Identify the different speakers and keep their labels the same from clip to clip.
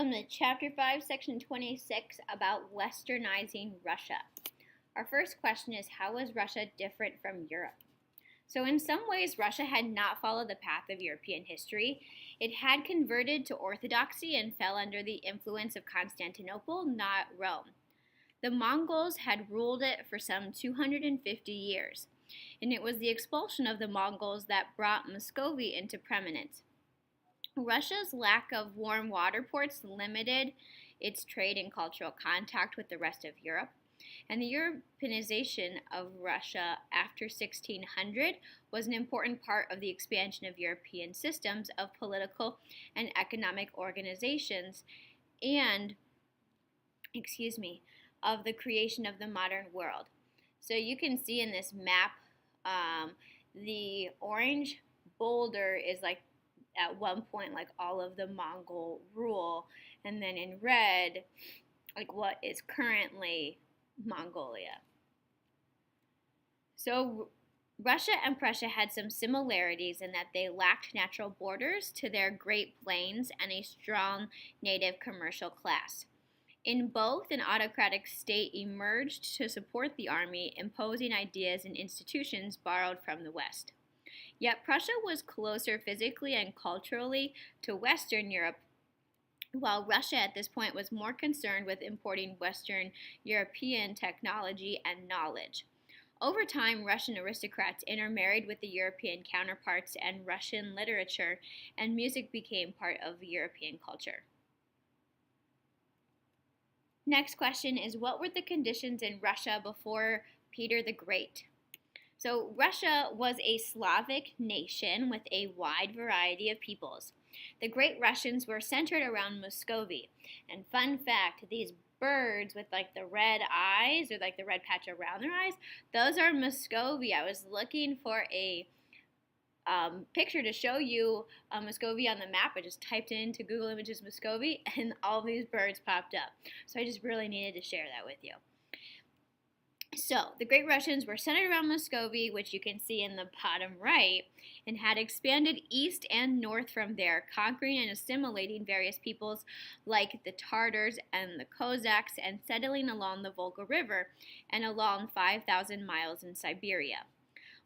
Speaker 1: Welcome to Chapter 5, Section 26 about Westernizing Russia. Our first question is, how was Russia different from Europe? So in some ways, Russia had not followed the path of European history. It had converted to Orthodoxy and fell under the influence of Constantinople, not Rome. The Mongols had ruled it for some 250 years, and it was the expulsion of the Mongols that brought Muscovy into prominence. Russia's lack of warm water ports limited its trade and cultural contact with the rest of Europe, and the Europeanization of Russia after 1600 was an important part of the expansion of European systems of political and economic organizations and, of the creation of the modern world. So you can see in this map, the orange boulder is like at one point like all of the Mongol rule, and then in red like what is currently Mongolia. So Russia and Prussia had some similarities in that they lacked natural borders to their Great Plains and a strong native commercial class. In both, an autocratic state emerged to support the army, imposing ideas and institutions borrowed from the West. Yet Prussia was closer physically and culturally to Western Europe, while Russia at this point was more concerned with importing Western European technology and knowledge. Over time, Russian aristocrats intermarried with the European counterparts, and Russian literature and music became part of European culture. Next question is, what were the conditions in Russia before Peter the Great? So Russia was a Slavic nation with a wide variety of peoples. The Great Russians were centered around Muscovy. And fun fact, these birds with like the red eyes or like the red patch around their eyes, those are Muscovy. I was looking for a picture to show you Muscovy on the map. I just typed into Google Images Muscovy and all these birds popped up. So I just really needed to share that with you. So, the Great Russians were centered around Muscovy, which you can see in the bottom right, and had expanded east and north from there, conquering and assimilating various peoples like the Tartars and the Cossacks, and settling along the Volga River and along 5,000 miles in Siberia.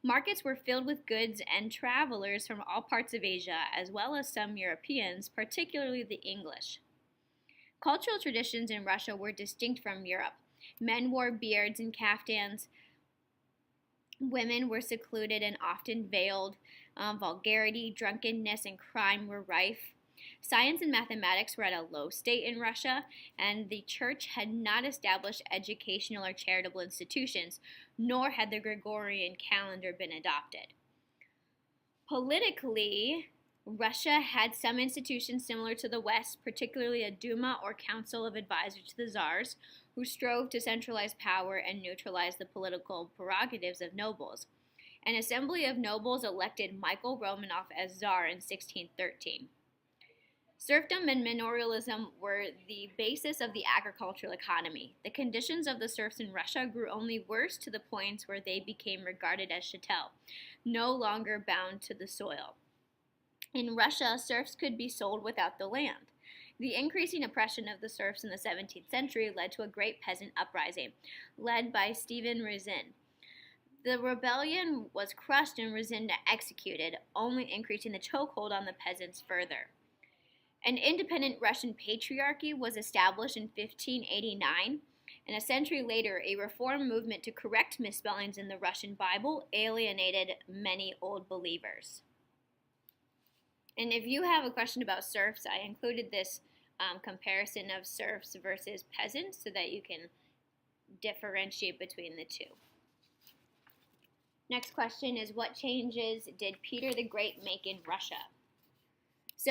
Speaker 1: Markets were filled with goods and travelers from all parts of Asia, as well as some Europeans, particularly the English. Cultural traditions in Russia were distinct from Europe. Men wore beards and caftans. Women were secluded and often veiled. Vulgarity, drunkenness, and crime were rife. Science and mathematics were at a low state in Russia, and the church had not established educational or charitable institutions, nor had the Gregorian calendar been adopted. Politically, Russia had some institutions similar to the West, particularly a Duma or Council of Advisors to the Tsars, who strove to centralize power and neutralize the political prerogatives of nobles. An assembly of nobles elected Michael Romanov as Tsar in 1613. Serfdom and manorialism were the basis of the agricultural economy. The conditions of the serfs in Russia grew only worse to the point where they became regarded as chattel, no longer bound to the soil. In Russia, serfs could be sold without the land. The increasing oppression of the serfs in the 17th century led to a great peasant uprising, led by Stephen Razin. The rebellion was crushed and Razin executed, only increasing the chokehold on the peasants further. An independent Russian patriarchy was established in 1589, and a century later, a reform movement to correct misspellings in the Russian Bible alienated many old believers. And if you have a question about serfs, I included this comparison of serfs versus peasants so that you can differentiate between the two. Next question is, what changes did Peter the Great make in Russia? So,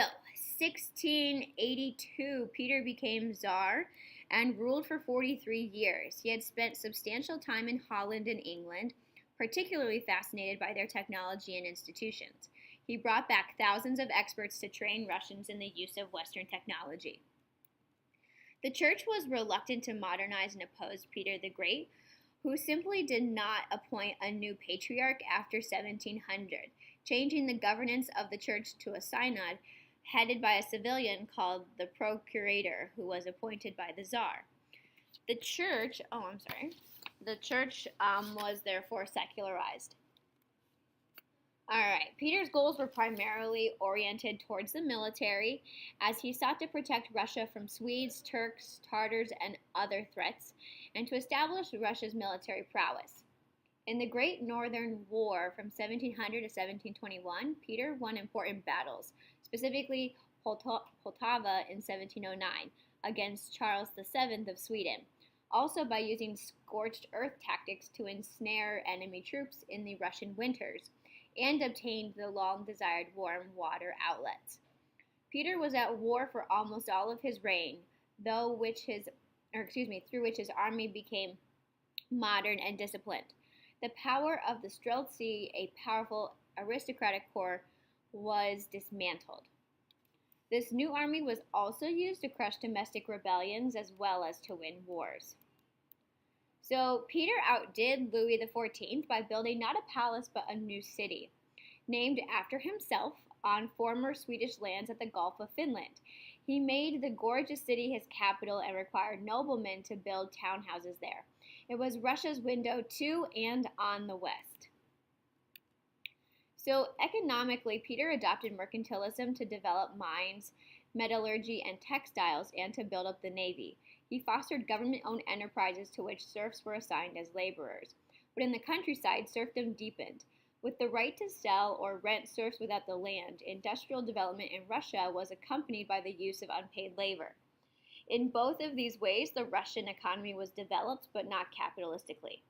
Speaker 1: 1682, Peter became Tsar and ruled for 43 years. He had spent substantial time in Holland and England, particularly fascinated by their technology and institutions. He brought back thousands of experts to train Russians in the use of Western technology. The church was reluctant to modernize and oppose Peter the Great, who simply did not appoint a new patriarch after 1700, changing the governance of the church to a synod headed by a civilian called the procurator, who was appointed by the Tsar. The church, was therefore secularized. Alright, Peter's goals were primarily oriented towards the military, as he sought to protect Russia from Swedes, Turks, Tartars, and other threats, and to establish Russia's military prowess. In the Great Northern War from 1700 to 1721, Peter won important battles, specifically Poltava in 1709 against Charles VII of Sweden, also by using scorched earth tactics to ensnare enemy troops in the Russian winters, and obtained the long-desired warm water outlets. Peter was at war for almost all of his reign, through which his army became modern and disciplined. The power of the Streltsy, a powerful aristocratic corps, was dismantled. This new army was also used to crush domestic rebellions as well as to win wars. So Peter outdid Louis XIV by building not a palace but a new city, named after himself on former Swedish lands at the Gulf of Finland. He made the gorgeous city his capital and required noblemen to build townhouses there. It was Russia's window to and on the West. So economically, Peter adopted mercantilism to develop mines, metallurgy, and textiles, and to build up the navy. He fostered government-owned enterprises to which serfs were assigned as laborers. But in the countryside, serfdom deepened. With the right to sell or rent serfs without the land, industrial development in Russia was accompanied by the use of unpaid labor. In both of these ways, the Russian economy was developed, but not capitalistically.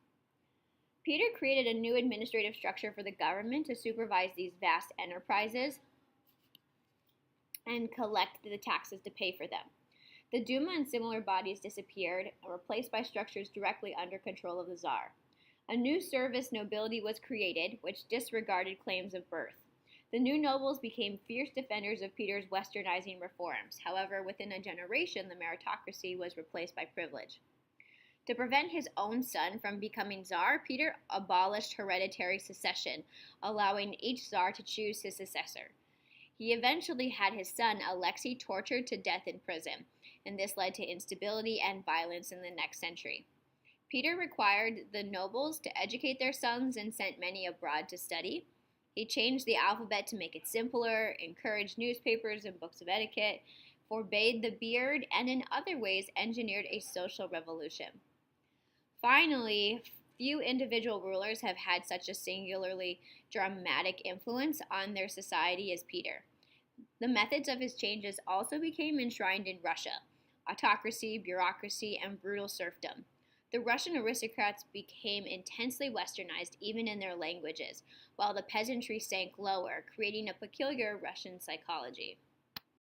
Speaker 1: Peter created a new administrative structure for the government to supervise these vast enterprises and collect the taxes to pay for them. The Duma and similar bodies disappeared and were replaced by structures directly under control of the Tsar. A new service nobility was created, which disregarded claims of birth. The new nobles became fierce defenders of Peter's Westernizing reforms. However, within a generation, the meritocracy was replaced by privilege. To prevent his own son from becoming Tsar, Peter abolished hereditary succession, allowing each Tsar to choose his successor. He eventually had his son Alexei tortured to death in prison, and this led to instability and violence in the next century. Peter required the nobles to educate their sons and sent many abroad to study. He changed the alphabet to make it simpler, encouraged newspapers and books of etiquette, forbade the beard, and in other ways engineered a social revolution. Finally, few individual rulers have had such a singularly dramatic influence on their society as Peter. The methods of his changes also became enshrined in Russia: autocracy, bureaucracy, and brutal serfdom. The Russian aristocrats became intensely westernized even in their languages, while the peasantry sank lower, creating a peculiar Russian psychology.